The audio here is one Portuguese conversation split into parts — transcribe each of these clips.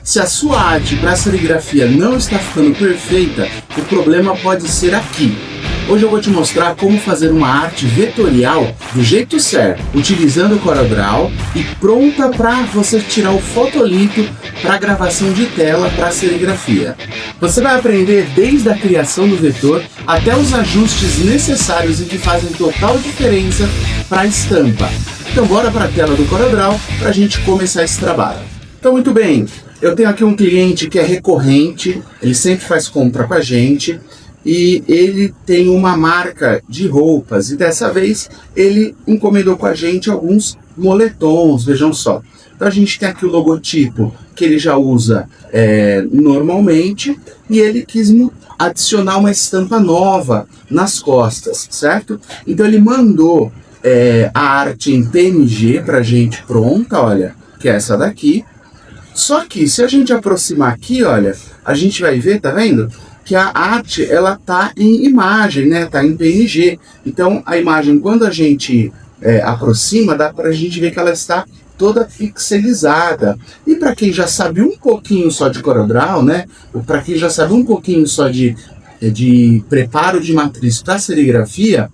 Se a sua arte para serigrafia não está ficando perfeita, o problema pode ser aqui. Hoje eu vou te mostrar como fazer uma arte vetorial do jeito certo, utilizando o CorelDRAW e pronta para você tirar o fotolito para gravação de tela para serigrafia. Você vai aprender desde a criação do vetor até os ajustes necessários e que fazem total diferença para a estampa. Então bora para a tela do CorelDRAW para a gente começar esse trabalho. Então muito bem, eu tenho aqui um cliente que é recorrente, ele sempre faz compra com a gente. E ele tem uma marca de roupas e dessa vez ele encomendou com a gente alguns moletons, vejam só. Então a gente tem aqui o logotipo que ele já usa normalmente e ele quis adicionar uma estampa nova nas costas, certo? Então ele mandou a arte em PNG pra gente pronta, olha, que é essa daqui. Só que se a gente aproximar aqui, olha, a gente vai ver, tá vendo? Que a arte, ela tá em imagem, né? Tá em PNG. Então, a imagem, quando a gente aproxima, dá pra gente ver que ela está toda pixelizada. E para quem já sabe um pouquinho só de CorelDRAW, né? Ou para quem já sabe um pouquinho só de preparo de matriz para serigrafia,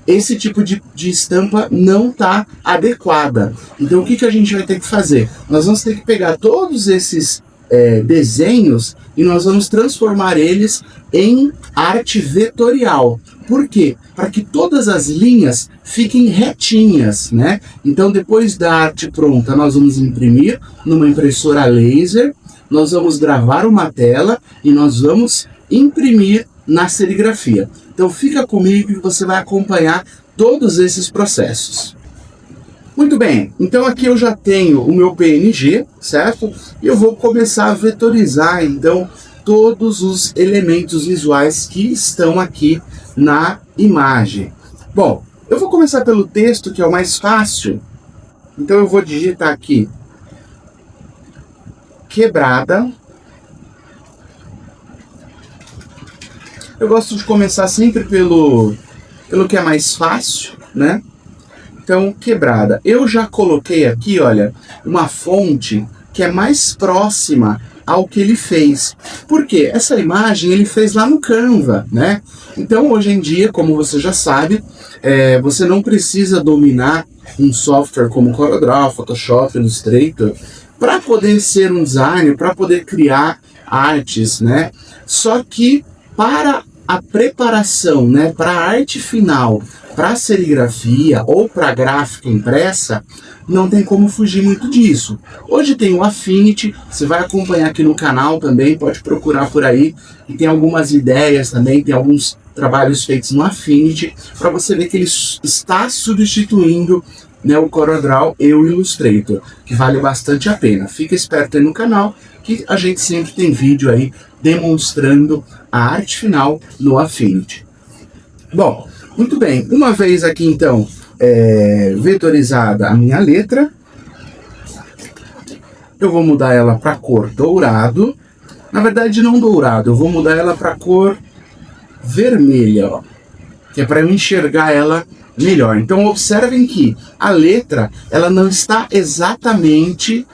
esse tipo de estampa não está adequada. Então, o que a gente vai ter que fazer? Nós vamos ter que pegar todos esses desenhos e nós vamos transformar eles em arte vetorial. Por quê? Para que todas as linhas fiquem retinhas, né? Então, depois da arte pronta, nós vamos imprimir numa impressora laser, nós vamos gravar uma tela e nós vamos imprimir na serigrafia. Então, fica comigo que você vai acompanhar todos esses processos. Muito bem, então aqui eu já tenho o meu PNG, certo? E eu vou começar a vetorizar, então, todos os elementos visuais que estão aqui na imagem. Bom, eu vou começar pelo texto, que é o mais fácil. Então eu vou digitar aqui quebrada. Eu gosto de começar sempre pelo que é mais fácil, né? Então, quebrada. Eu já coloquei aqui, olha, uma fonte que é mais próxima ao que ele fez. Por quê? Essa imagem ele fez lá no Canva, né? Então, hoje em dia, como você já sabe, você não precisa dominar um software como CorelDRAW, Photoshop, Illustrator, para poder ser um designer, para poder criar artes, né? Só que para a preparação, né, para a arte final, para serigrafia ou para gráfica impressa, não tem como fugir muito disso. Hoje tem o Affinity, você vai acompanhar aqui no canal também, pode procurar por aí, e tem algumas ideias também, tem alguns trabalhos feitos no Affinity, para você ver que ele está substituindo, né, o CorelDRAW e o Illustrator, que vale bastante a pena. Fica esperto aí no canal, que a gente sempre tem vídeo aí demonstrando a arte final no Affinity. Bom, muito bem, uma vez aqui então vetorizada a minha letra, eu vou mudar ela para cor dourado. Na verdade não dourado, eu vou mudar ela para cor vermelha, ó, que é para eu enxergar ela melhor. Então observem que a letra ela não está exatamente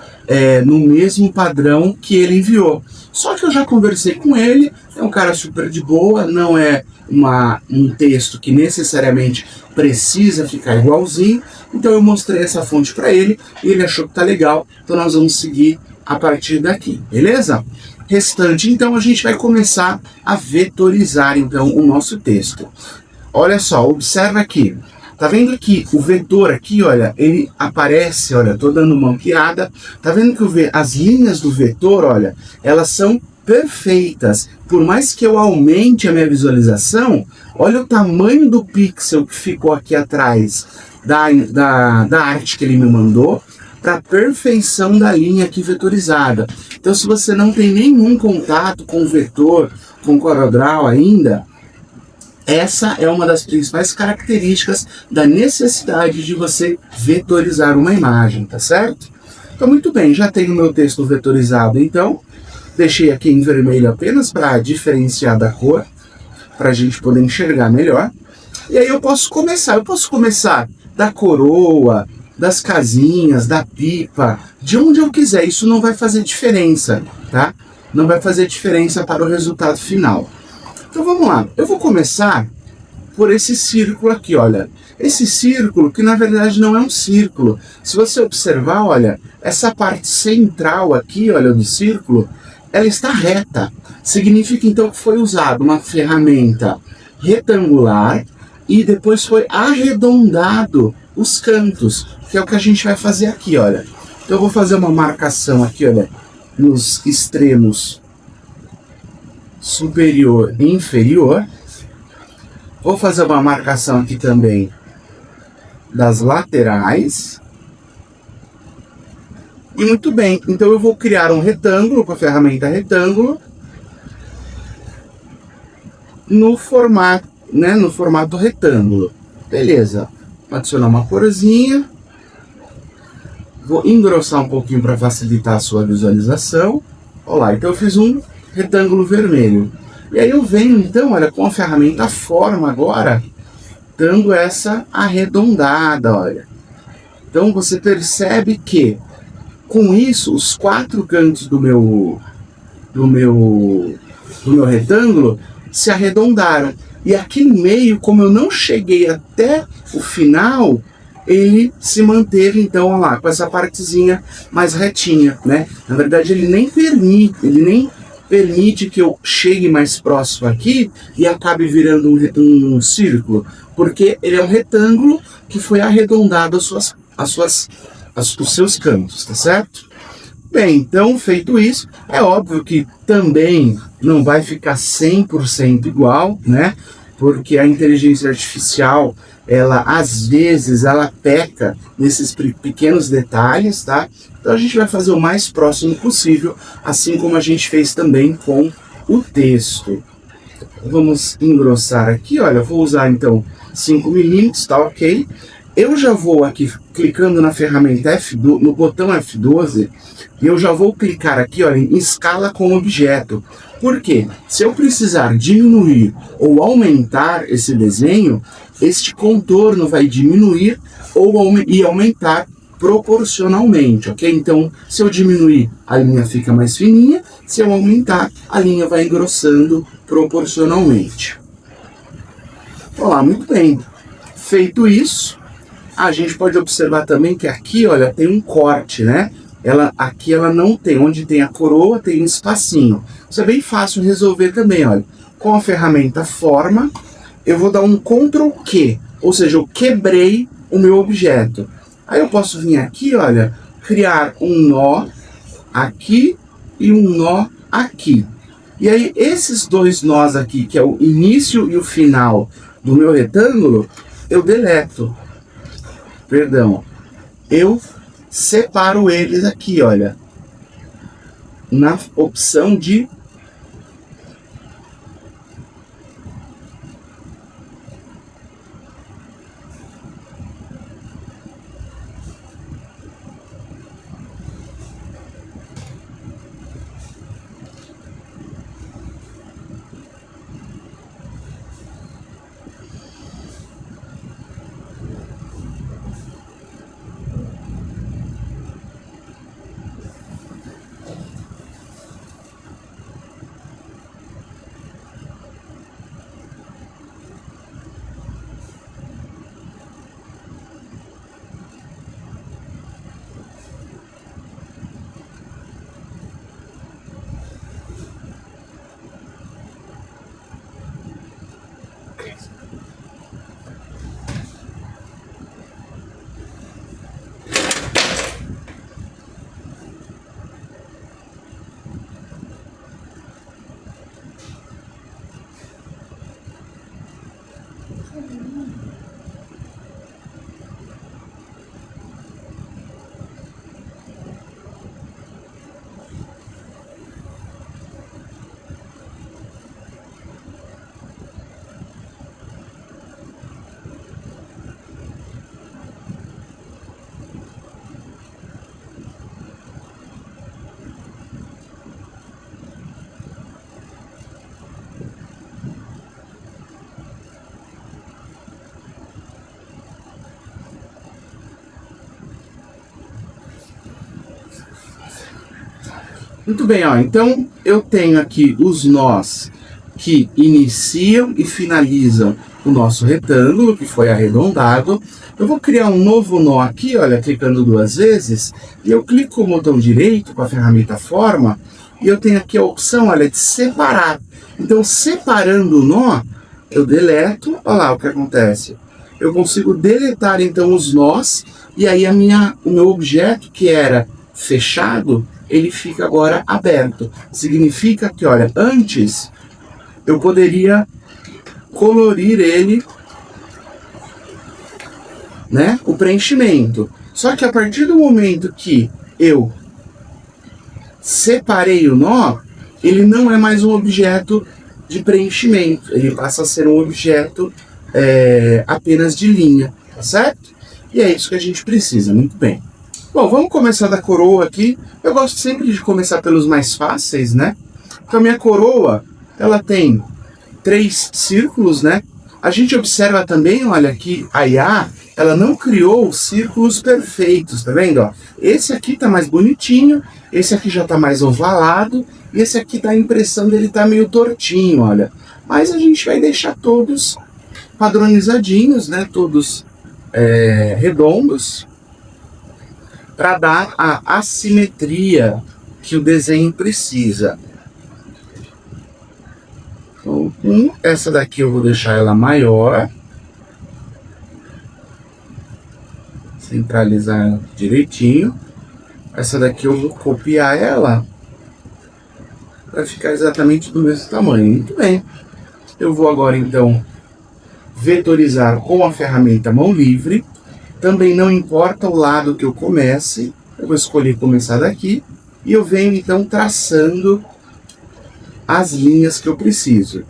no mesmo padrão que ele enviou. Só que eu já conversei com ele, é um cara super de boa, não é um texto que necessariamente precisa ficar igualzinho. Então eu mostrei essa fonte para ele e ele achou que tá legal, então nós vamos seguir a partir daqui, beleza? Restante, então a gente vai começar a vetorizar então o nosso texto. Olha só, observa aqui. Tá vendo que o vetor aqui, olha, ele aparece, olha, tô dando uma ampliada. Tá vendo que as linhas do vetor, olha, elas são perfeitas. Por mais que eu aumente a minha visualização, olha o tamanho do pixel que ficou aqui atrás da arte que ele me mandou, para a perfeição da linha aqui vetorizada. Então, se você não tem nenhum contato com o vetor, com o CorelDRAW ainda, essa é uma das principais características da necessidade de você vetorizar uma imagem, tá certo? Então, muito bem, já tenho o meu texto vetorizado, então, deixei aqui em vermelho apenas para diferenciar da cor, para a gente poder enxergar melhor. E aí eu posso começar da coroa, das casinhas, da pipa, de onde eu quiser. Isso não vai fazer diferença, tá? Não vai fazer diferença para o resultado final. Então vamos lá. Eu vou começar por esse círculo aqui, olha. Esse círculo, que na verdade não é um círculo. Se você observar, olha, essa parte central aqui, olha, do círculo, ela está reta. Significa então que foi usada uma ferramenta retangular e depois foi arredondado os cantos, que é o que a gente vai fazer aqui, olha. Então eu vou fazer uma marcação aqui, olha, nos extremos superior e inferior. Vou fazer uma marcação aqui também das laterais. E muito bem, então eu vou criar um retângulo com a ferramenta retângulo no formato, né, no formato retângulo. Beleza. Vou adicionar uma corzinha. Vou engrossar um pouquinho para facilitar a sua visualização. Olha lá, então eu fiz um retângulo vermelho. E aí eu venho então, olha, com a ferramenta forma agora, dando essa arredondada, olha. Então você percebe que com isso os quatro cantos do meu retângulo se arredondaram. E aqui no meio, como eu não cheguei até o final, ele se manteve então, olha lá, com essa partezinha mais retinha, né? Na verdade ele nem permite que eu chegue mais próximo aqui e acabe virando um círculo, porque ele é um retângulo que foi arredondado os seus cantos, tá certo? Bem, então feito isso, é óbvio que também não vai ficar 100% igual, né? Porque a inteligência artificial, ela às vezes ela peca nesses pequenos detalhes, tá? Então a gente vai fazer o mais próximo possível, assim como a gente fez também com o texto. Vamos engrossar aqui, olha, eu vou usar então 5 milímetros, tá ok? Eu já vou aqui clicando na ferramenta F12, no botão F12, e eu já vou clicar aqui, olha, em escala com objeto. Por quê? Se eu precisar diminuir ou aumentar esse desenho, este contorno vai diminuir e aumentar proporcionalmente, ok? Então, se eu diminuir, a linha fica mais fininha, se eu aumentar, a linha vai engrossando proporcionalmente. Olá, muito bem. Feito isso, a gente pode observar também que aqui, olha, tem um corte, né? Aqui ela não tem, onde tem a coroa tem um espacinho. Isso é bem fácil resolver também, olha. Com a ferramenta forma, eu vou dar um Ctrl Q, ou seja, eu quebrei o meu objeto. Aí eu posso vir aqui, olha, criar um nó aqui e um nó aqui. E aí esses dois nós aqui, que é o início e o final do meu retângulo, eu deleto. Perdão, eu separo eles aqui, olha, na opção de Muito bem, ó, então eu tenho aqui os nós que iniciam e finalizam o nosso retângulo, que foi arredondado. Eu vou criar um novo nó aqui, olha, clicando 2 vezes, e eu clico com o botão direito com a ferramenta forma, e eu tenho aqui a opção, olha, de separar. Então, separando o nó, eu deleto, olha lá o que acontece. Eu consigo deletar, então, os nós, e aí o meu objeto, que era fechado, ele fica agora aberto. Significa que, olha, antes eu poderia colorir ele, né, o preenchimento. Só que a partir do momento que eu separei o nó, ele não é mais um objeto de preenchimento, ele passa a ser um objeto apenas de linha, tá certo? E é isso que a gente precisa, muito bem. Bom, vamos começar da coroa aqui. Eu gosto sempre de começar pelos mais fáceis, né? Então a minha coroa, ela tem 3 círculos, né? A gente observa também, olha aqui, a IA, ela não criou círculos perfeitos, tá vendo? Ó? Esse aqui tá mais bonitinho, esse aqui já tá mais ovalado, e esse aqui dá a impressão dele tá meio tortinho, olha. Mas a gente vai deixar todos padronizadinhos, né? Todos redondos, para dar a assimetria que o desenho precisa. Então, essa daqui eu vou deixar ela maior. Centralizar ela direitinho. Essa daqui eu vou copiar ela para ficar exatamente do mesmo tamanho. Muito bem. Eu vou agora então vetorizar com a ferramenta mão livre. Também não importa o lado que eu comece. Eu vou escolher começar daqui. E eu venho então traçando as linhas que eu preciso.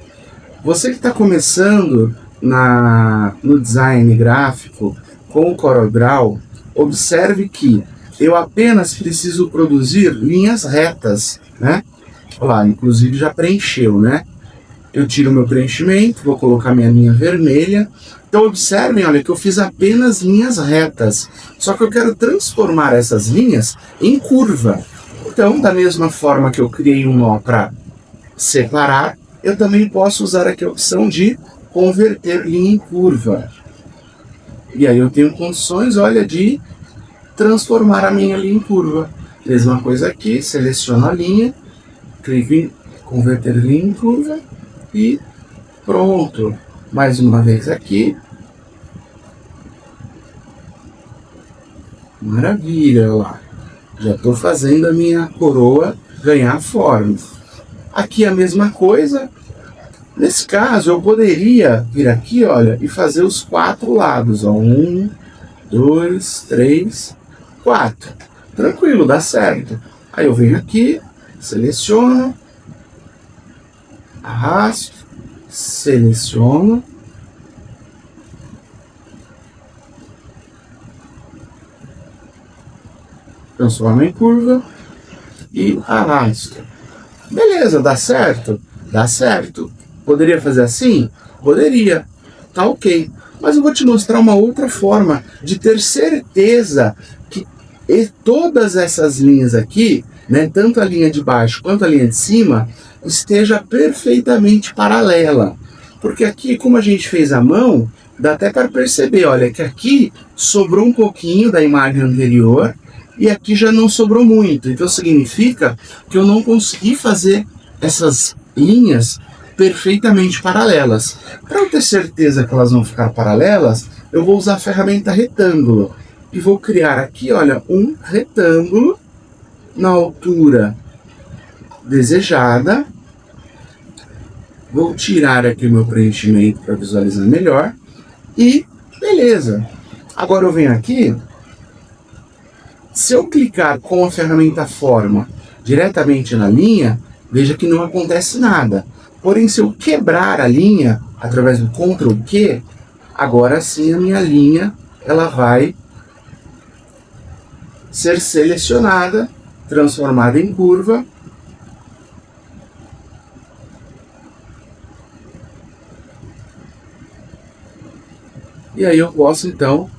Você que está começando no design gráfico com o CorelDRAW, observe que eu apenas preciso produzir linhas retas, né? Olha lá, inclusive já preencheu, né? Eu tiro o meu preenchimento, vou colocar minha linha vermelha. Então observem, olha, que eu fiz apenas linhas retas. Só que eu quero transformar essas linhas em curva. Então, da mesma forma que eu criei um nó para separar, eu também posso usar aqui a opção de converter linha em curva. E aí eu tenho condições, olha, de transformar a minha linha em curva. Mesma coisa aqui, seleciono a linha, clico em converter linha em curva e pronto. Mais uma vez aqui. Maravilha, olha lá. Já estou fazendo a minha coroa ganhar forma. Aqui a mesma coisa. Nesse caso, eu poderia vir aqui, olha, e fazer os 4 lados. Ó. 1, 2, 3, 4. Tranquilo, dá certo. Aí eu venho aqui, seleciono, arrasto, seleciono. Transformo em curva e arrasto. Beleza, dá certo? Dá certo. Poderia fazer assim? Poderia. Tá ok. Mas eu vou te mostrar uma outra forma de ter certeza que todas essas linhas aqui, né, tanto a linha de baixo quanto a linha de cima, esteja perfeitamente paralela. Porque aqui, como a gente fez à mão, dá até para perceber, olha, que aqui sobrou um pouquinho da imagem anterior e aqui já não sobrou muito. Então significa que eu não consegui fazer essas linhas perfeitamente paralelas. Para eu ter certeza que elas vão ficar paralelas, eu vou usar a ferramenta retângulo. E vou criar aqui, olha, um retângulo na altura desejada. Vou tirar aqui o meu preenchimento para visualizar melhor. E beleza. Agora eu venho aqui. Se eu clicar com a ferramenta forma diretamente na linha, veja que não acontece nada. Porém, se eu quebrar a linha através do Ctrl Q, agora sim a minha linha ela vai ser selecionada, transformada em curva. E aí eu posso então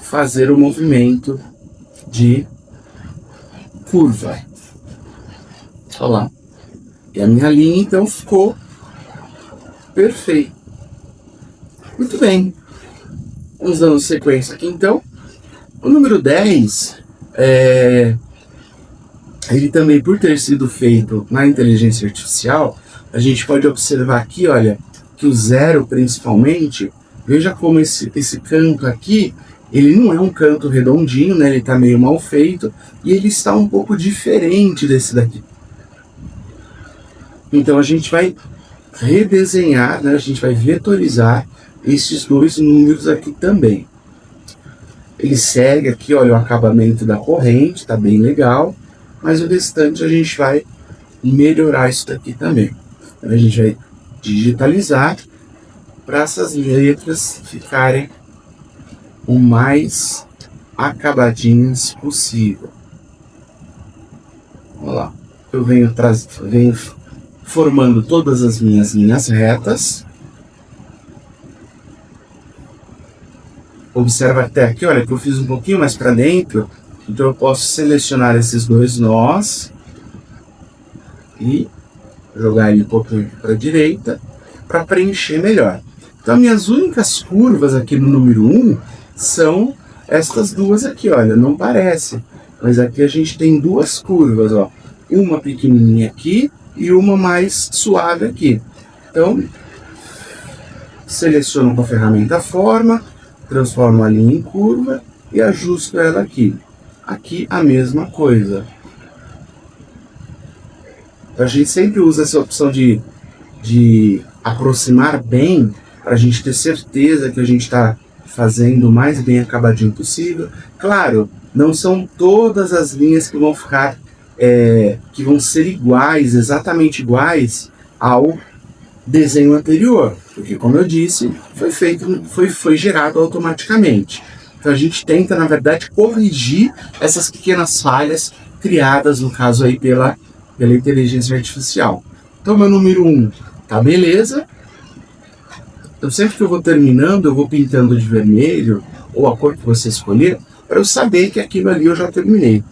fazer o movimento de curva. Olha lá. E a minha linha, então, ficou perfeita. Muito bem. Vamos dando sequência aqui, então. O número 10, ele também, por ter sido feito na inteligência artificial, a gente pode observar aqui, olha, que o 0, principalmente, veja como esse canto aqui, ele não é um canto redondinho, né? Ele está meio mal feito, e ele está um pouco diferente desse daqui. Então a gente vai redesenhar, né? A gente vai vetorizar esses dois números aqui também. Ele segue aqui, olha, o acabamento da corrente, tá bem legal, mas o restante a gente vai melhorar isso daqui também. Então, a gente vai digitalizar para essas letras ficarem o mais acabadinhas possível. Olha lá, eu venho formando todas as minhas linhas retas. Observa até aqui, olha, que eu fiz um pouquinho mais para dentro, então eu posso selecionar esses dois nós e jogar ele um pouquinho para a direita para preencher melhor. Então, minhas únicas curvas aqui no número 1 são estas duas aqui, olha, não parece, mas aqui a gente tem duas curvas, ó, uma pequenininha aqui e uma mais suave aqui. Então, seleciono com a ferramenta forma, transformo a linha em curva e ajusto ela aqui. Aqui a mesma coisa. A gente sempre usa essa opção de aproximar bem para a gente ter certeza que a gente está fazendo o mais bem acabadinho possível. Claro, não são todas as linhas que vão ficar, que vão ser iguais, exatamente iguais ao desenho anterior, porque, como eu disse, foi gerado automaticamente. Então a gente tenta, na verdade, corrigir essas pequenas falhas criadas, no caso aí, pela inteligência artificial. Então, meu número 1 tá beleza. Então, sempre que eu vou terminando, eu vou pintando de vermelho, ou a cor que você escolher, para eu saber que aquilo ali eu já terminei.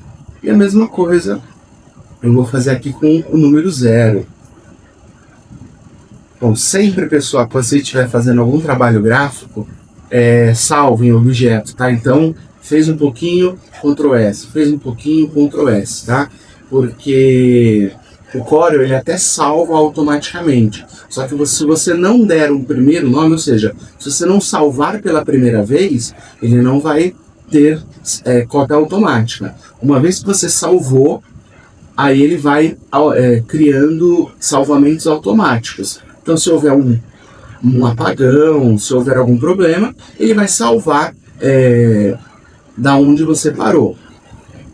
E a mesma coisa eu vou fazer aqui com o número 0. Bom, sempre, pessoal, quando você estiver fazendo algum trabalho gráfico, salve em objeto, tá? Então, fez um pouquinho, Ctrl S, fez um pouquinho, Ctrl S, tá? Porque o Corel, ele até salva automaticamente. Só que se você não der um primeiro nome, ou seja, se você não salvar pela primeira vez, ele não vai ter cópia automática. Uma vez que você salvou, aí ele vai criando salvamentos automáticos. Então, se houver um apagão, se houver algum problema, ele vai salvar da onde você parou.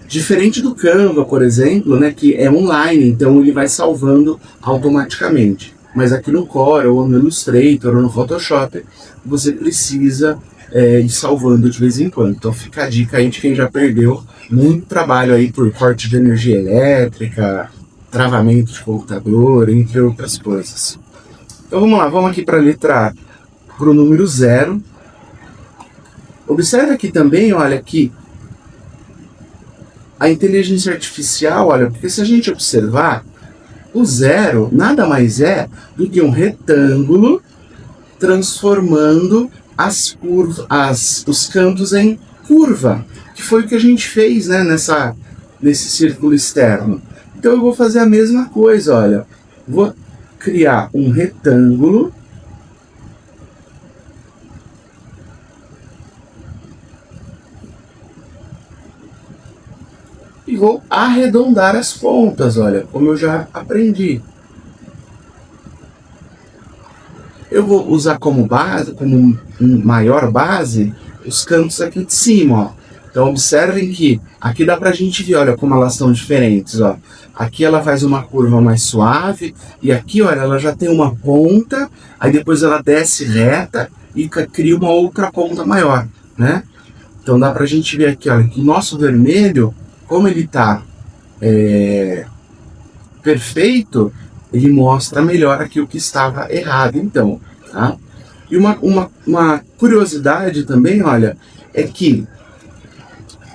Diferente do Canva, por exemplo, né, que é online, então ele vai salvando automaticamente. Mas aqui no Corel, ou no Illustrator, ou no Photoshop, você precisa ir salvando de vez em quando. Então fica a dica aí de quem já perdeu muito trabalho aí por corte de energia elétrica, travamento de computador, entre outras coisas. Então vamos lá, vamos aqui para o número 0. Observe aqui também, olha, que a inteligência artificial, olha, porque se a gente observar, o 0 nada mais é do que um retângulo transformando os cantos em curva, que foi o que a gente fez, né, nesse círculo externo. Então eu vou fazer a mesma coisa, olha, vou criar um retângulo e vou arredondar as pontas, olha, como eu já aprendi. Eu vou usar como base, como maior base, os cantos aqui de cima, ó. Então observem que aqui dá pra gente ver, olha, como elas estão diferentes, ó. Aqui ela faz uma curva mais suave, e aqui, olha, ela já tem uma ponta, aí depois ela desce reta e cria uma outra ponta maior, né? Então dá pra gente ver aqui, olha, que o nosso vermelho, como ele tá perfeito, ele mostra melhor aqui o que estava errado, então, tá? E uma curiosidade também, olha, é que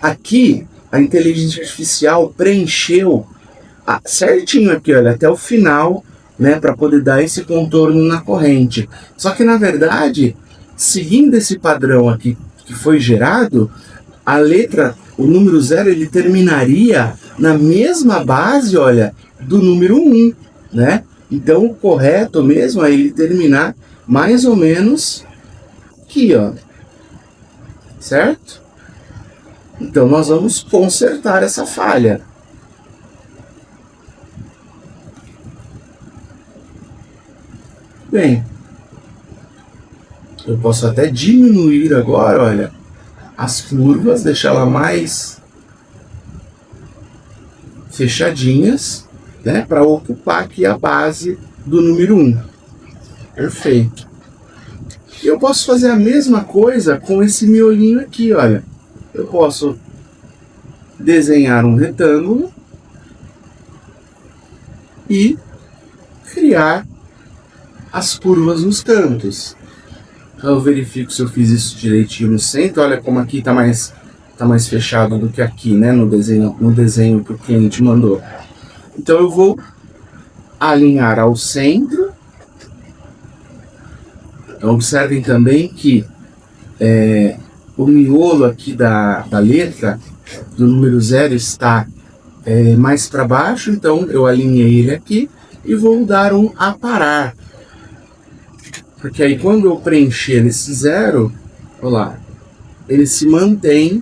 aqui a inteligência artificial preencheu certinho aqui, olha, até o final, né, para poder dar esse contorno na corrente. Só que na verdade, seguindo esse padrão aqui que foi gerado, a letra, o número 0, ele terminaria na mesma base, olha, do número 1, né? Então o correto mesmo é ele terminar mais ou menos aqui, ó. Certo? Então nós vamos consertar essa falha. Bem, eu posso até diminuir agora, olha, as curvas, deixar ela mais fechadinhas, né, para ocupar aqui a base do número 1. Perfeito. Eu posso fazer a mesma coisa com esse miolinho aqui, olha. Eu posso desenhar um retângulo e criar as curvas nos cantos. Então eu verifico se eu fiz isso direitinho no centro. Olha como aqui tá mais fechado do que aqui, né, no desenho que o cliente mandou. Então eu vou alinhar ao centro. Então, observem também que o miolo aqui da letra do número 0 está mais para baixo, então eu alinhei ele aqui e vou dar um aparar. Porque aí quando eu preencher esse 0, olha lá, ele se mantém,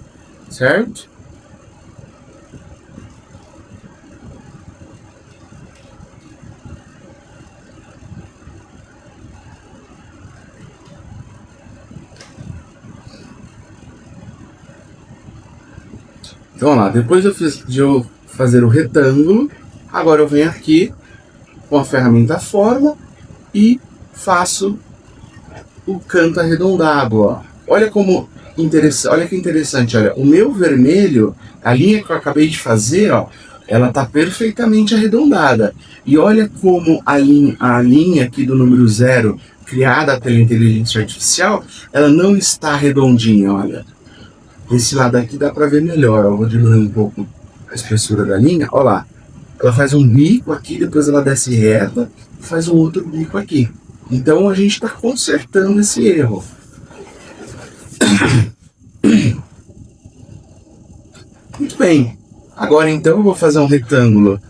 certo? Então, vamos lá, depois de eu fazer o retângulo, agora eu venho aqui com a ferramenta forma e faço o canto arredondado, ó. Olha como interessante, olha que interessante, olha, o meu vermelho, a linha que eu acabei de fazer, ó, ela tá perfeitamente arredondada. E olha como a linha aqui do número 0, criada pela inteligência artificial, ela não está redondinha, olha. Esse lado aqui dá para ver melhor, ó. Vou diminuir um pouco a espessura da linha, olha lá. Ela faz um bico aqui, depois ela desce reta e faz um outro bico aqui. Então a gente está consertando esse erro. Muito bem. Agora então eu vou fazer um retângulo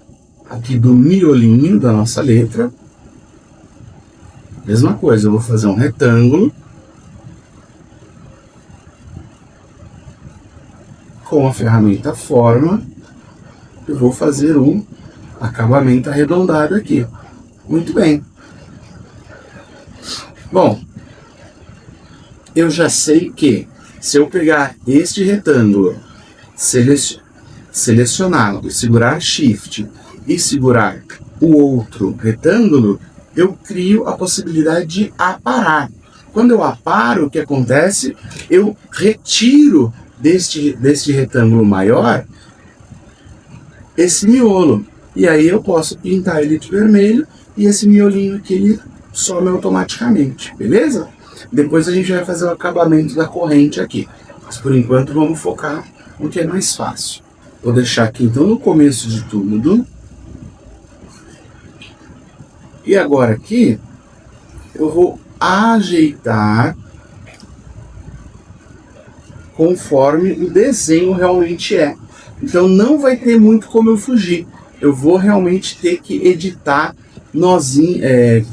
aqui do miolinho da nossa letra. Mesma coisa, eu vou fazer um retângulo com a ferramenta forma. Eu vou fazer um acabamento arredondado aqui. Muito bem. Bom, eu já sei que se eu pegar este retângulo, selecioná-lo, segurar Shift e segurar o outro retângulo, eu crio a possibilidade de aparar. Quando eu aparo, o que acontece? Eu retiro deste retângulo maior esse miolo. E aí eu posso pintar ele de vermelho e esse miolinho aqui ele some automaticamente, beleza? Depois a gente vai fazer o acabamento da corrente aqui. Mas por enquanto vamos focar no que é mais fácil. Vou deixar aqui então no começo de tudo. E agora aqui eu vou ajeitar conforme o desenho realmente é. Então não vai ter muito como eu fugir. Eu vou realmente ter que editar nozinho,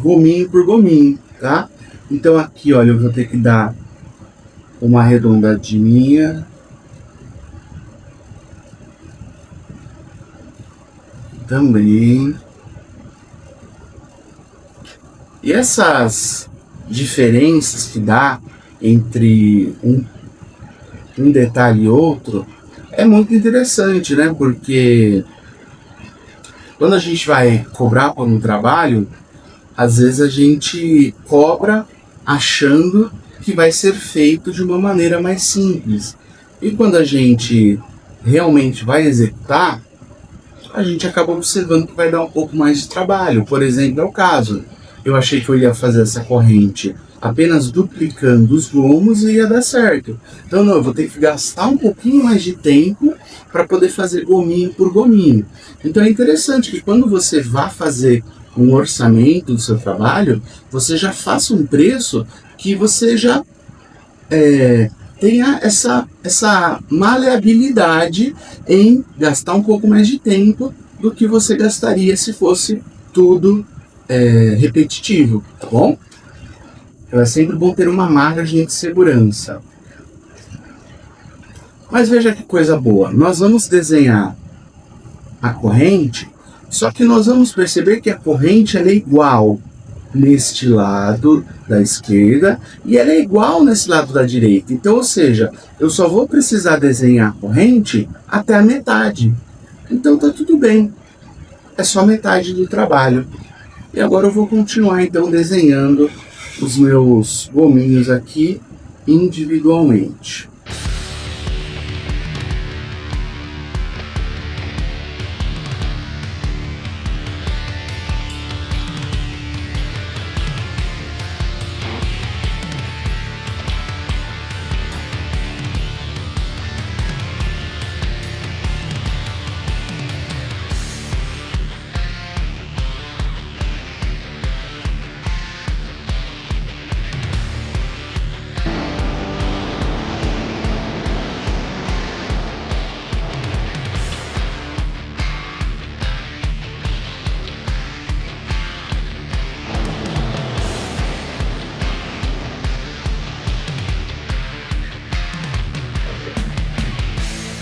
gominho por gominho, tá? Então aqui, olha, eu vou ter que dar uma arredondadinha. Também. E essas diferenças que dá entre um detalhe e outro é muito interessante, né? Porque quando a gente vai cobrar por um trabalho, às vezes a gente cobra achando que vai ser feito de uma maneira mais simples. E quando a gente realmente vai executar, a gente acaba observando que vai dar um pouco mais de trabalho. Por exemplo, é o caso. Eu achei que eu ia fazer essa corrente apenas duplicando os gomos e ia dar certo. Então não, eu vou ter que gastar um pouquinho mais de tempo para poder fazer gominho por gominho. Então é interessante que quando você vá fazer um orçamento do seu trabalho, você já faça um preço que você já tenha essa maleabilidade em gastar um pouco mais de tempo do que você gastaria se fosse tudo repetitivo, tá bom? Então é sempre bom ter uma margem de segurança. Mas veja que coisa boa, nós vamos desenhar a corrente, só que nós vamos perceber que a corrente ela é igual neste lado da esquerda e ela é igual nesse lado da direita. Então, ou seja, eu só vou precisar desenhar a corrente até a metade. Então tá tudo bem, é só metade do trabalho. E agora eu vou continuar então desenhando os meus gominhos aqui individualmente.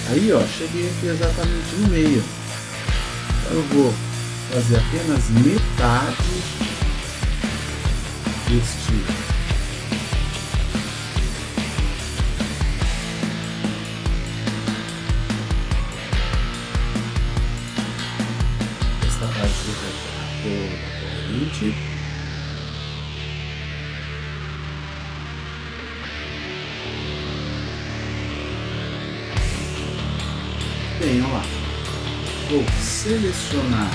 Aí, ó, cheguei aqui exatamente no meio. Então eu vou fazer apenas metade esta parte da corrente. Bem, olha lá. Vou selecionar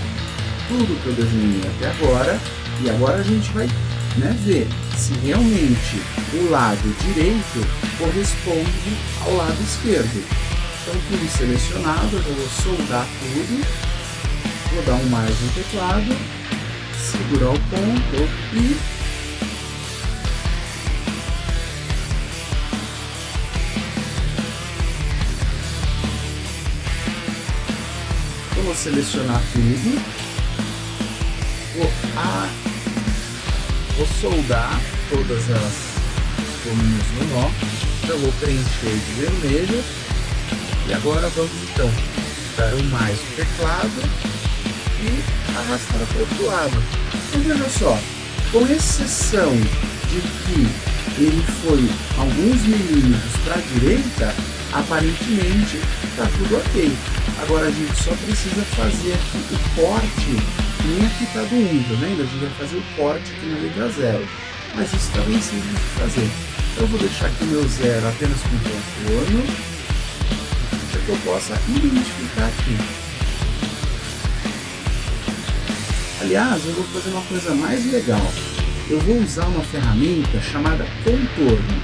tudo que eu desenhei até agora e agora a gente vai ver se realmente o lado direito corresponde ao lado esquerdo. Então tudo selecionado, eu vou soldar tudo, vou dar um mais no teclado, segurar o ponto e vou selecionar tudo, vou soldar todas as gominhas no nó, então vou preencher de vermelho e agora vamos então dar um mais no teclado e arrastar para o outro lado. Então veja só, com exceção de que ele foi alguns milímetros para a direita, aparentemente está tudo ok. Agora a gente só precisa fazer aqui o corte, que nem aqui está do 1, tá vendo? A gente vai fazer o corte aqui na letra 0. Mas isso está bem simples de fazer. Então eu vou deixar aqui o meu 0 apenas com contorno, para que eu possa identificar aqui. Aliás, eu vou fazer uma coisa mais legal. Eu vou usar uma ferramenta chamada contorno.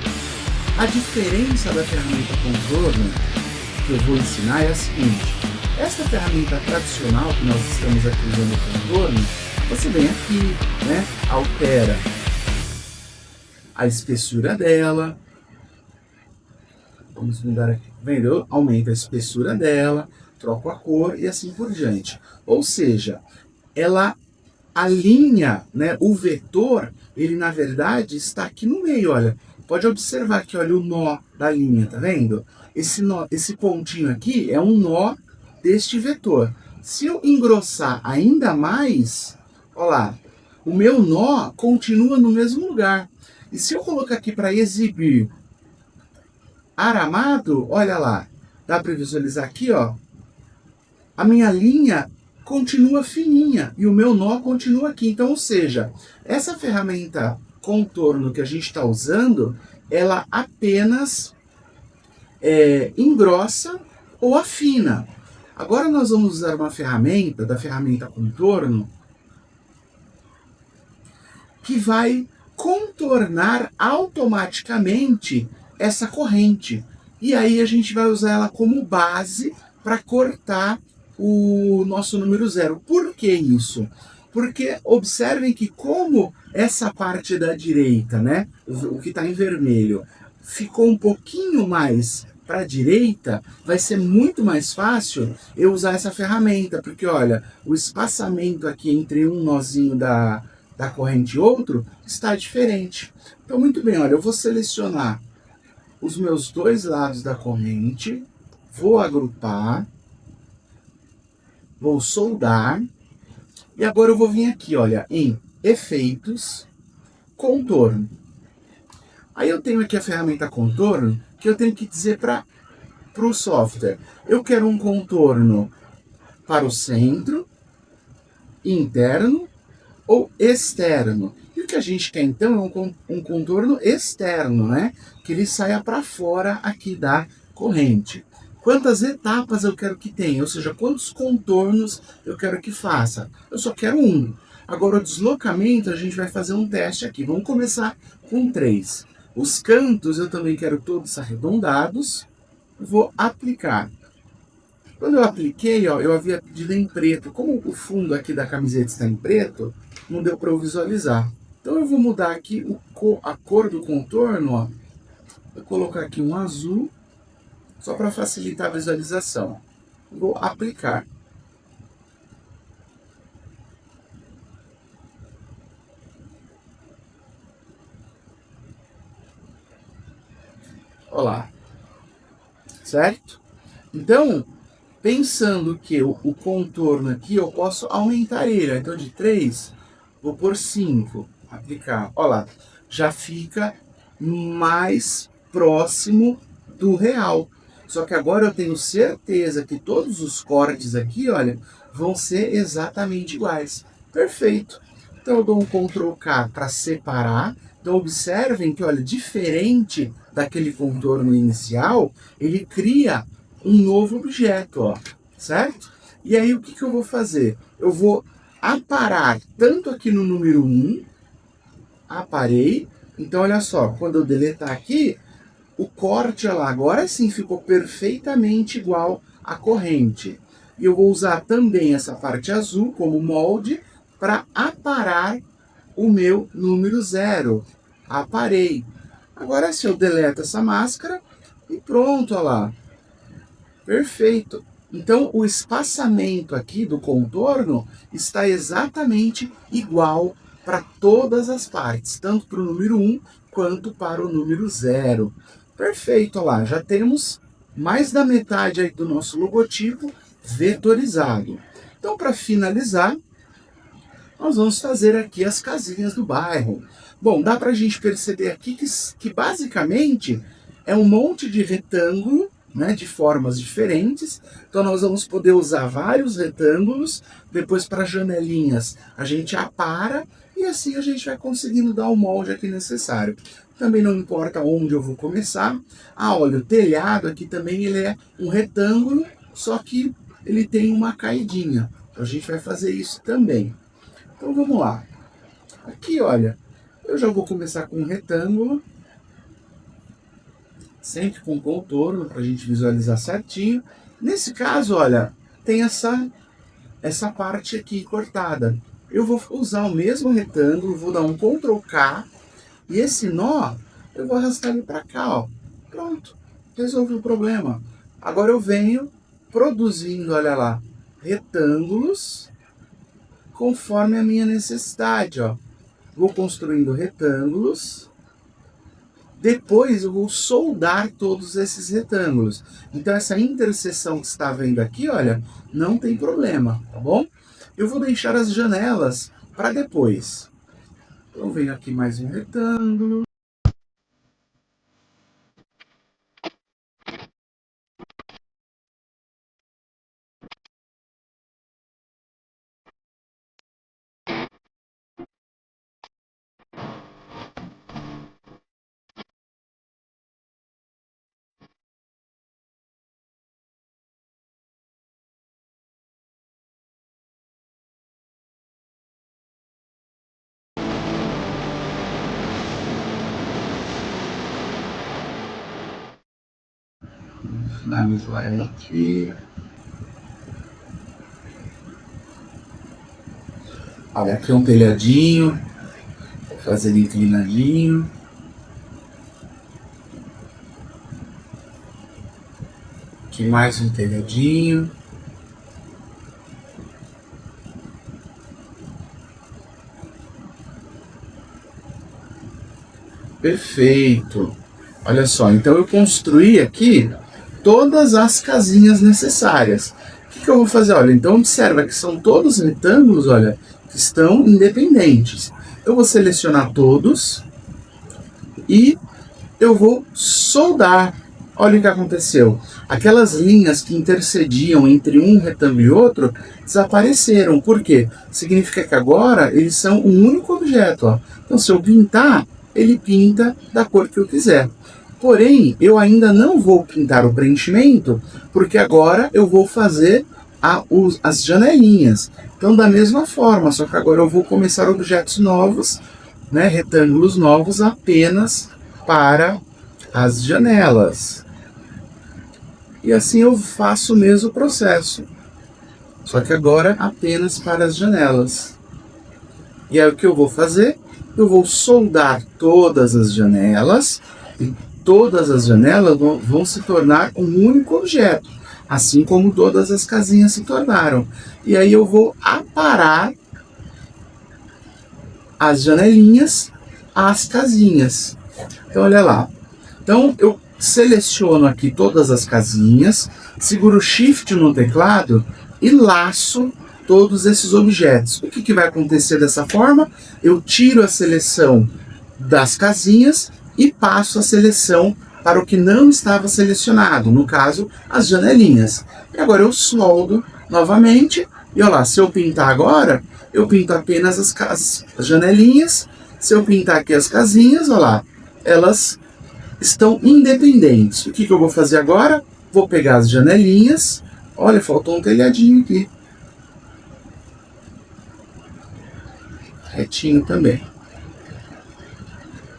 A diferença da ferramenta contorno que eu vou ensinar é a seguinte: esta ferramenta tradicional que nós estamos aqui usando o contorno, você vem aqui, altera a espessura dela, vamos mudar aqui, vendo? Eu aumento a espessura dela, troco a cor e assim por diante. Ou seja, ela alinha, o vetor, ele na verdade está aqui no meio, olha. Pode observar aqui, olha, o nó da linha, tá vendo? Esse pontinho aqui é um nó deste vetor. Se eu engrossar ainda mais, olha lá, o meu nó continua no mesmo lugar. E se eu colocar aqui para exibir aramado, olha lá, dá para visualizar aqui, ó, a minha linha continua fininha e o meu nó continua aqui. Então, ou seja, essa ferramenta contorno que a gente está usando, ela apenas engrossa ou afina. Agora nós vamos usar uma ferramenta, da ferramenta contorno, que vai contornar automaticamente essa corrente. E aí a gente vai usar ela como base para cortar o nosso número zero. Por que isso? Porque observem que como essa parte da direita, né, o que está em vermelho, ficou um pouquinho mais para a direita, vai ser muito mais fácil eu usar essa ferramenta, porque olha, o espaçamento aqui entre um nozinho da corrente e outro está diferente. Então, muito bem, olha, eu vou selecionar os meus dois lados da corrente, vou agrupar, vou soldar, e agora eu vou vir aqui, olha, em Efeitos, Contorno. Aí eu tenho aqui a ferramenta Contorno, que eu tenho que dizer para o software, eu quero um contorno para o centro, interno ou externo. E o que a gente quer então é um contorno externo, né? Que ele saia para fora aqui da corrente. Quantas etapas eu quero que tenha, ou seja, quantos contornos eu quero que faça. Eu só quero um. Agora o deslocamento a gente vai fazer um teste aqui. Vamos começar com 3. Os cantos eu também quero todos arredondados. Vou aplicar. Quando eu apliquei, ó, eu havia pedido em preto. Como o fundo aqui da camiseta está em preto, não deu para eu visualizar. Então eu vou mudar aqui a cor do contorno, ó. Vou colocar aqui um azul, só para facilitar a visualização. Vou aplicar. Olha lá. Certo? Então, pensando que o contorno aqui, eu posso aumentar ele. Então, de 3, vou por 5. Aplicar. Olha lá. Já fica mais próximo do real. Só que agora eu tenho certeza que todos os cortes aqui, olha, vão ser exatamente iguais. Perfeito. Então eu dou um Ctrl K para separar. Então observem que, olha, diferente daquele contorno inicial, ele cria um novo objeto, ó, certo? E aí o que eu vou fazer? Eu vou aparar tanto aqui no número 1, aparei. Então olha só, quando eu deletar aqui, o corte, olha lá, agora sim ficou perfeitamente igual à corrente. E eu vou usar também essa parte azul como molde para aparar o meu número 0. Aparei. Agora se eu deleto essa máscara e pronto, olha lá. Perfeito. Então o espaçamento aqui do contorno está exatamente igual para todas as partes, tanto para o número 1 quanto para o número 0. Perfeito, olha lá, já temos mais da metade aí do nosso logotipo vetorizado. Então, para finalizar, nós vamos fazer aqui as casinhas do bairro. Bom, dá para a gente perceber aqui que basicamente é um monte de retângulo, né, de formas diferentes. Então nós vamos poder usar vários retângulos. Depois, para janelinhas, a gente apara e assim a gente vai conseguindo dar o molde aqui necessário. Também não importa onde eu vou começar. Ah, olha, o telhado aqui também ele é um retângulo, só que ele tem uma caidinha. Então a gente vai fazer isso também. Então vamos lá. Aqui, olha, eu já vou começar com um retângulo, sempre com contorno, para a gente visualizar certinho. Nesse caso, olha, tem essa parte aqui cortada. Eu vou usar o mesmo retângulo, vou dar um Ctrl K, e esse nó, eu vou arrastar ele para cá, ó. Pronto, resolvi o problema. Agora eu venho produzindo, olha lá, retângulos conforme a minha necessidade, ó. Vou construindo retângulos, depois eu vou soldar todos esses retângulos. Então essa interseção que você está vendo aqui, olha, não tem problema, tá bom? Eu vou deixar as janelas para depois. Então venho aqui mais um retângulo. Finalizar ela aqui. Olha, aqui é um telhadinho. Vou fazer ele inclinadinho. Aqui mais um telhadinho. Perfeito. Olha só, então eu construí aqui todas as casinhas necessárias. O que eu vou fazer? Olha, então observa que são todos retângulos, olha, que estão independentes. Eu vou selecionar todos e eu vou soldar. Olha o que aconteceu. Aquelas linhas que intercediam entre um retângulo e outro desapareceram. Por quê? Significa que agora eles são um único objeto. Ó. Então, se eu pintar, ele pinta da cor que eu quiser. Porém, eu ainda não vou pintar o preenchimento, porque agora eu vou fazer as janelinhas. Então, da mesma forma, só que agora eu vou começar objetos novos, né, retângulos novos, apenas para as janelas. E assim eu faço o mesmo processo, só que agora apenas para as janelas. E aí o que eu vou fazer? Eu vou soldar todas as janelas e todas as janelas vão se tornar um único objeto, assim como todas as casinhas se tornaram. E aí eu vou aparar as janelinhas às casinhas. Então olha lá. Então eu seleciono aqui todas as casinhas, seguro Shift no teclado e laço todos esses objetos. O que vai acontecer dessa forma? Eu tiro a seleção das casinhas e passo a seleção para o que não estava selecionado, no caso, as janelinhas. E agora eu soldo novamente, e olha lá, se eu pintar agora, eu pinto apenas as janelinhas. Se eu pintar aqui as casinhas, olha lá, elas estão independentes. O que eu vou fazer agora? Vou pegar as janelinhas. Olha, faltou um telhadinho aqui. Retinho também.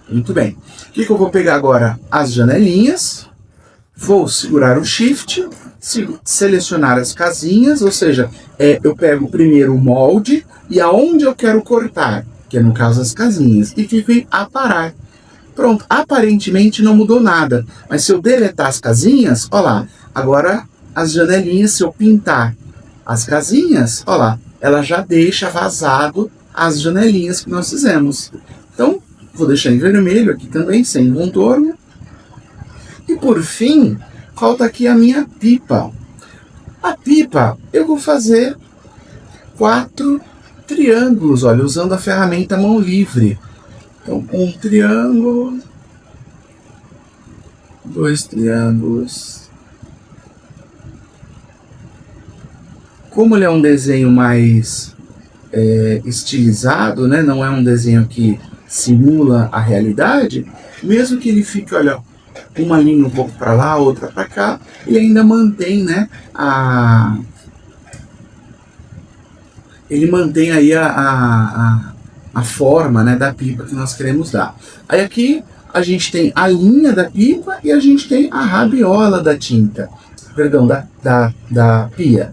Muito bem. O que eu vou pegar agora? As janelinhas. Vou segurar o Shift, selecionar as casinhas, ou seja, eu pego primeiro o molde e aonde eu quero cortar, que é no caso as casinhas, e fico em aparar. Pronto, aparentemente não mudou nada, mas se eu deletar as casinhas, olha lá, agora as janelinhas, se eu pintar as casinhas, olha lá, ela já deixa vazado as janelinhas que nós fizemos. Então, vou deixar em vermelho aqui também, sem contorno. E por fim, falta aqui a minha pipa. A pipa, eu vou fazer 4 triângulos, olha, usando a ferramenta mão livre. Então, um triângulo, 2 triângulos. Como ele é um desenho mais estilizado, né? Não é um desenho que simula a realidade, mesmo que ele fique, olha, uma linha um pouco para lá, outra para cá, ele ainda mantém, né, ele mantém aí a forma, né, da pipa que nós queremos dar. Aí aqui a gente tem a linha da pipa e a gente tem a rabiola da tinta, perdão, da pia.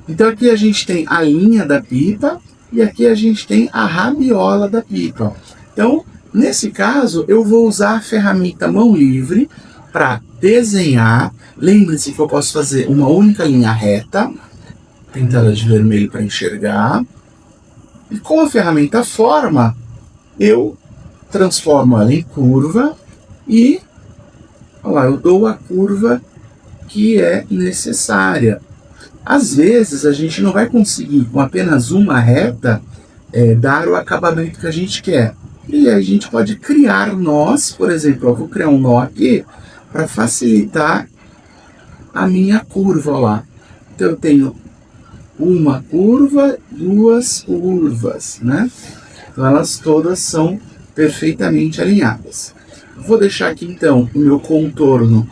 Então aqui a gente tem a linha da pipa e aqui a gente tem a rabiola da pipa. Então, nesse caso, eu vou usar a ferramenta mão livre para desenhar. Lembre-se que eu posso fazer uma única linha reta, pintada de vermelho para enxergar. E com a ferramenta forma, eu transformo ela em curva e, olha lá, eu dou a curva que é necessária. Às vezes a gente não vai conseguir, com apenas uma reta, dar o acabamento que a gente quer. E aí a gente pode criar nós, por exemplo, eu vou criar um nó aqui para facilitar a minha curva lá. Então eu tenho uma curva, 2 curvas, né? Então elas todas são perfeitamente alinhadas. Vou deixar aqui então o meu contorno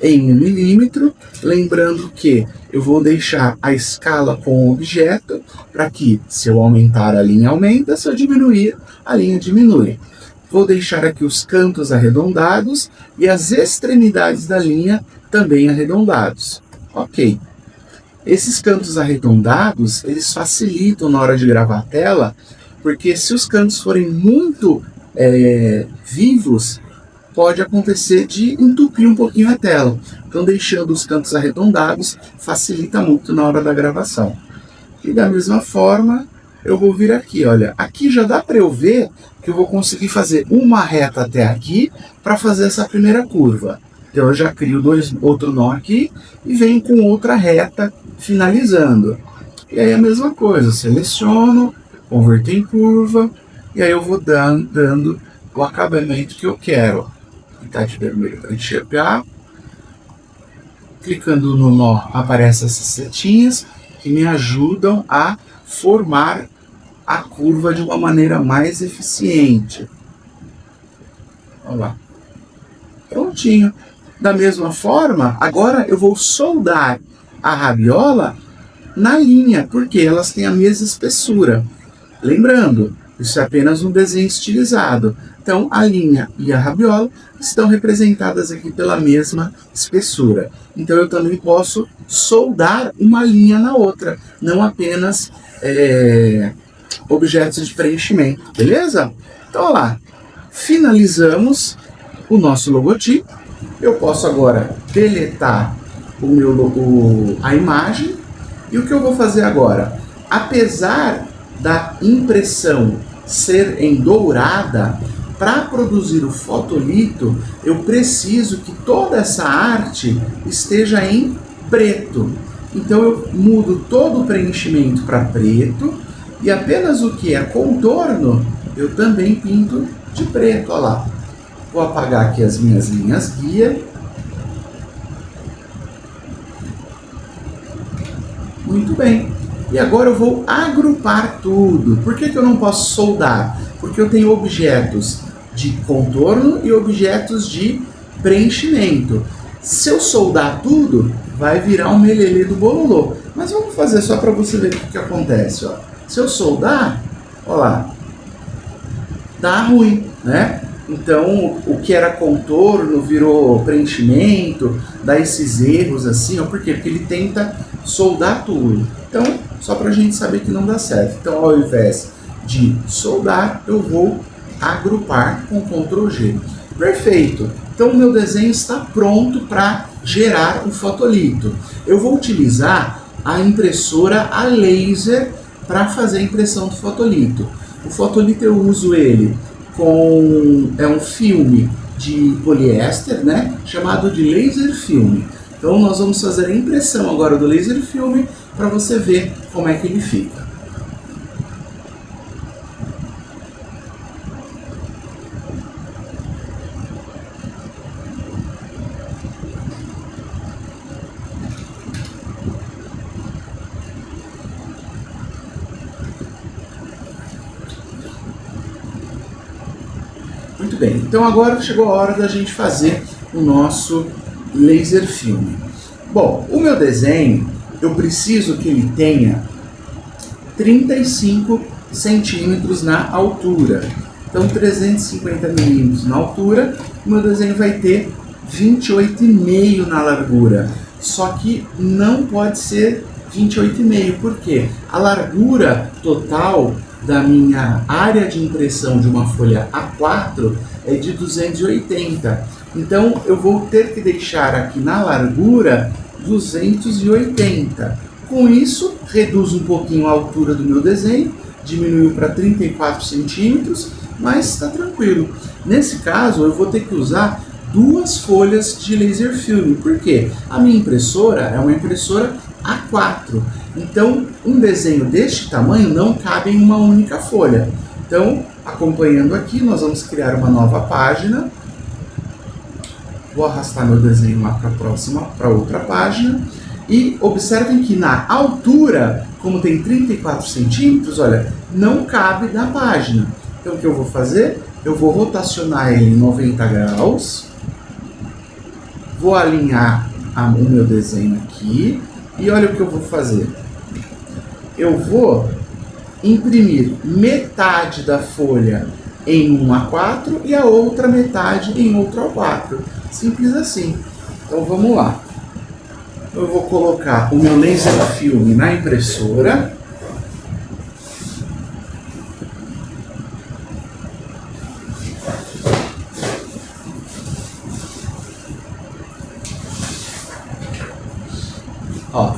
em 1 milímetro, lembrando que eu vou deixar a escala com o objeto, para que se eu aumentar a linha aumenta, se eu diminuir, a linha diminui. Vou deixar aqui os cantos arredondados e as extremidades da linha também arredondados. Ok. Esses cantos arredondados, eles facilitam na hora de gravar a tela, porque se os cantos forem muito vivos, pode acontecer de entupir um pouquinho a tela. Então, deixando os cantos arredondados, facilita muito na hora da gravação. E da mesma forma, eu vou vir aqui, olha. Aqui já dá para eu ver que eu vou conseguir fazer uma reta até aqui para fazer essa primeira curva. Então, eu já crio outro nó aqui e venho com outra reta finalizando. E aí a mesma coisa, seleciono, converto em curva, e aí eu vou dando o acabamento que eu quero. Pintar de vermelho para enxergar. Clicando no nó, aparecem essas setinhas que me ajudam a formar a curva de uma maneira mais eficiente. Olha lá. Prontinho. Da mesma forma, agora eu vou soldar a rabiola na linha, porque elas têm a mesma espessura. Lembrando, isso é apenas um desenho estilizado. Então, a linha e a rabiola estão representadas aqui pela mesma espessura. Então, eu também posso soldar uma linha na outra, não apenas objetos de preenchimento, beleza? Então, olha lá, finalizamos o nosso logotipo. Eu posso agora deletar a imagem. E o que eu vou fazer agora? Apesar da impressão ser em dourada, para produzir o fotolito, eu preciso que toda essa arte esteja em preto. Então eu mudo todo o preenchimento para preto e apenas o que é contorno eu também pinto de preto. Olha lá. Vou apagar aqui as minhas linhas guia. Muito bem. E agora eu vou agrupar tudo. Por que eu não posso soldar? Porque eu tenho objetos de contorno e objetos de preenchimento. Se eu soldar tudo, vai virar um melelê do bololô. Mas vamos fazer só para você ver o que acontece. Ó. Se eu soldar, olha lá, dá ruim, né? Então, o que era contorno virou preenchimento, dá esses erros assim, ó. Por quê? Porque ele tenta soldar tudo. Então, só para a gente saber que não dá certo. Então, ao invés de soldar, eu vou agrupar com Ctrl G. Perfeito. Então, o meu desenho está pronto para gerar um fotolito. Eu vou utilizar a impressora a laser para fazer a impressão do fotolito. O fotolito eu uso ele com um filme de poliéster, né, chamado de laser film. Então nós vamos fazer a impressão agora do laser film para você ver como é que ele fica. Muito bem, então agora chegou a hora da gente fazer o nosso laser film. Bom, o meu desenho, eu preciso que ele tenha 35 centímetros na altura. Então 350 milímetros na altura, o meu desenho vai ter 28,5 na largura. Só que não pode ser 28,5, porque a largura total da minha área de impressão de uma folha A4 é de 280. Então eu vou ter que deixar aqui na largura 280. Com isso, reduz um pouquinho a altura do meu desenho, diminuiu para 34 centímetros, mas está tranquilo. Nesse caso, eu vou ter que usar 2 folhas de laser film. Por quê? A minha impressora é uma impressora A4. Então, um desenho deste tamanho não cabe em uma única folha. Então, acompanhando aqui, nós vamos criar uma nova página. Vou arrastar meu desenho lá para outra página. E observem que na altura, como tem 34 centímetros, olha, não cabe na página. Então, o que eu vou fazer? Eu vou rotacionar ele em 90 graus. Vou alinhar o meu desenho aqui. E olha o que eu vou fazer. Eu vou imprimir metade da folha em um A4 e a outra metade em outro A4. Simples assim. Então vamos lá. Eu vou colocar o meu laser filme na impressora. Ó,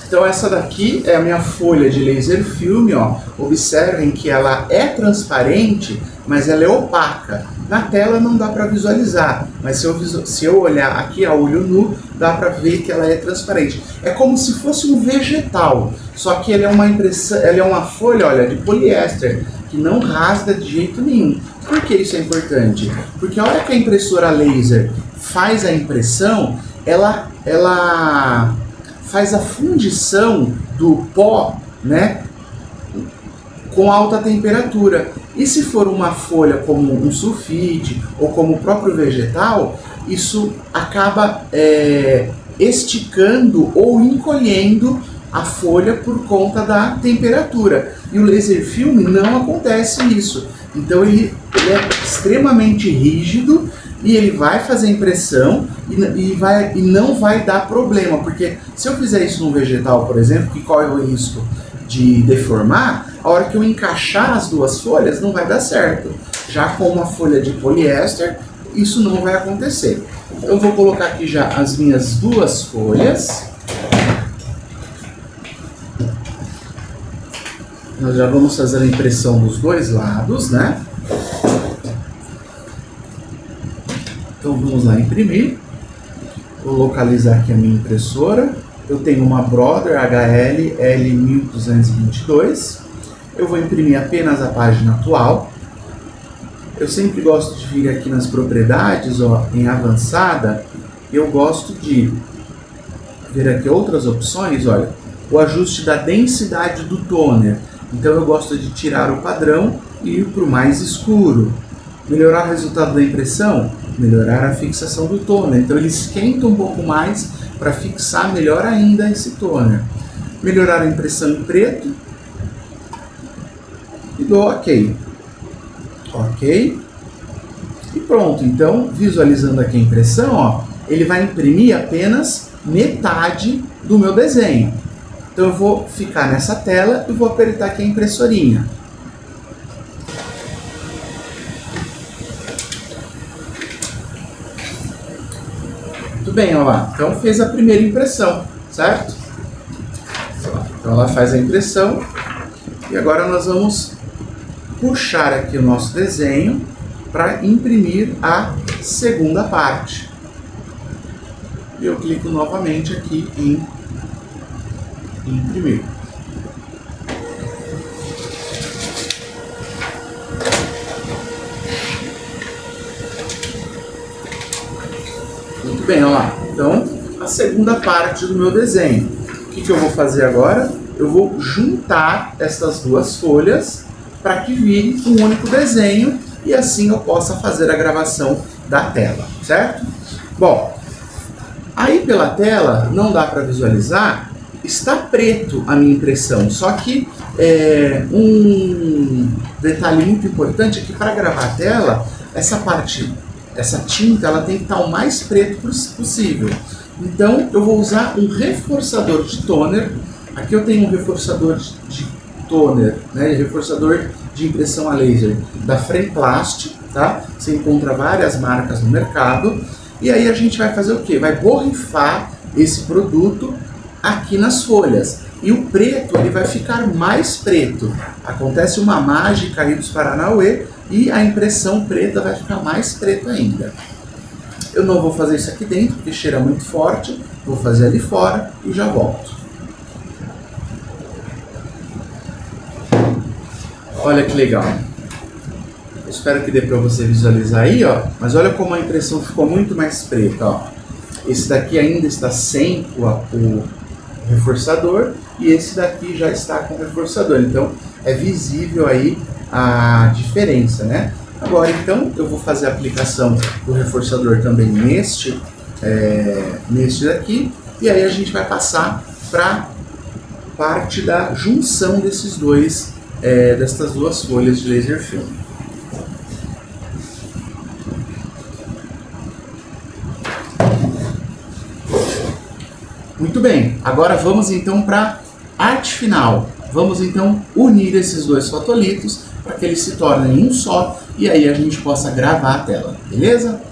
então essa daqui é a minha folha de laser filme, ó. Observem que ela é transparente, mas ela é opaca. Na tela não dá para visualizar, mas se eu olhar aqui a olho nu, dá para ver que ela é transparente. É como se fosse um vegetal, só que ela é uma impressão, ela é uma folha, olha, de poliéster, que não rasga de jeito nenhum. Por que isso é importante? Porque a hora que a impressora laser faz a impressão, ela faz a fundição do pó, né, com alta temperatura. E se for uma folha como um sulfite ou como o próprio vegetal, isso acaba esticando ou encolhendo a folha por conta da temperatura. E o laser film não acontece isso. Então ele é extremamente rígido e ele vai fazer impressão e não vai dar problema, porque se eu fizer isso num vegetal, por exemplo, que corre o risco de deformar, a hora que eu encaixar as duas folhas não vai dar certo. Já com uma folha de poliéster, isso não vai acontecer. Eu vou colocar aqui já as minhas duas folhas. Nós já vamos fazer a impressão dos dois lados, né? Então vamos lá imprimir. Vou localizar aqui a minha impressora. Eu tenho uma Brother HL L1222. Eu vou imprimir apenas a página atual. Eu sempre gosto de vir aqui nas propriedades, ó, em avançada. Eu gosto de ver aqui outras opções, olha. O ajuste da densidade do toner. Então eu gosto de tirar o padrão e ir para o mais escuro. Melhorar o resultado da impressão, melhorar a fixação do toner. Então ele esquenta um pouco mais para fixar melhor ainda esse toner. Melhorar a impressão em preto. E dou OK. OK. E pronto. Então, visualizando aqui a impressão, ó, ele vai imprimir apenas metade do meu desenho. Então eu vou ficar nessa tela e vou apertar aqui a impressorinha. Muito bem, olha lá. Então fez a primeira impressão, certo? Então ela faz a impressão e agora nós vamos puxar aqui o nosso desenho para imprimir a segunda parte. E eu clico novamente aqui em imprimir. Muito bem, olha lá. Então, a segunda parte do meu desenho. O que eu vou fazer agora? Eu vou juntar essas duas folhas para que vire um único desenho e assim eu possa fazer a gravação da tela, certo? Bom, aí pela tela não dá para visualizar, está preto a minha impressão, só que um detalhe muito importante é que para gravar a tela, essa tinta, ela tem que estar o mais preto possível. Então eu vou usar um reforçador de toner. Aqui eu tenho um reforçador de toner, né, reforçador de impressão a laser da Fremplast, tá? Você encontra várias marcas no mercado. E aí a gente vai fazer o quê? Vai borrifar esse produto aqui nas folhas. E o preto, ele vai ficar mais preto. Acontece uma mágica aí dos Paranauê e a impressão preta vai ficar mais preta ainda. Eu não vou fazer isso aqui dentro, porque cheira muito forte. Vou fazer ali fora e já volto. Olha que legal. Eu espero que dê para você visualizar aí, ó. Mas olha como a impressão ficou muito mais preta, ó. Esse daqui ainda está sem o reforçador e esse daqui já está com reforçador. Então é visível aí a diferença, né? Agora então eu vou fazer a aplicação do reforçador também neste daqui e aí a gente vai passar para parte da junção desses dois, dessas duas folhas de laser film. Muito bem, agora vamos então para a arte final. Vamos então unir esses dois fotolitos para que eles se tornem um só e aí a gente possa gravar a tela, beleza?